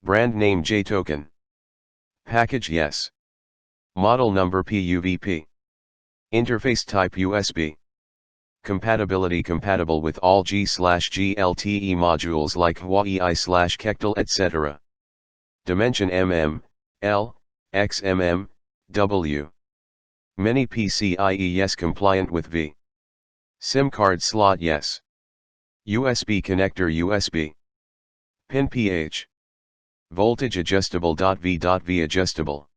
Brand name JTOKEN. Package Yes. Model number PUVP. Interface type USB. Compatibility compatible with all G/G LTE modules like HUAWEI/QUECTEL etc. Dimension mm, L, XMM, W. Many PCIe Yes compliant with V. SIM card slot Yes. USB connector USB. Pin pH. Voltage adjustable. V adjustable.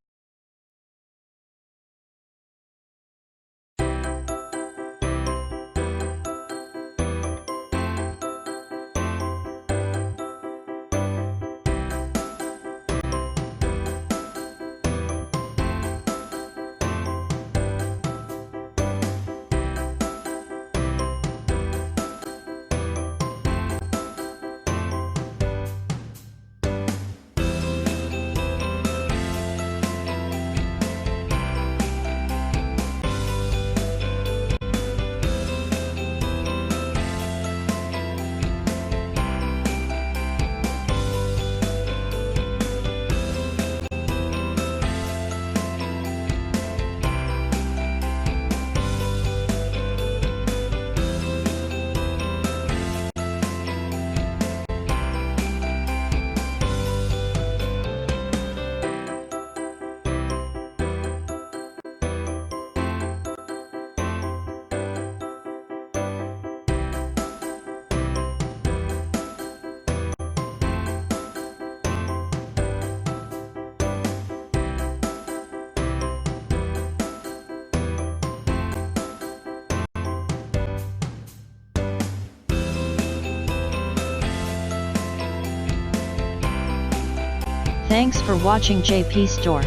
Thanks for watching JP Store.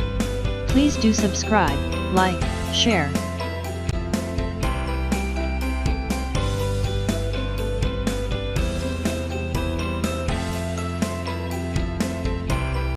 Please do subscribe, like, share,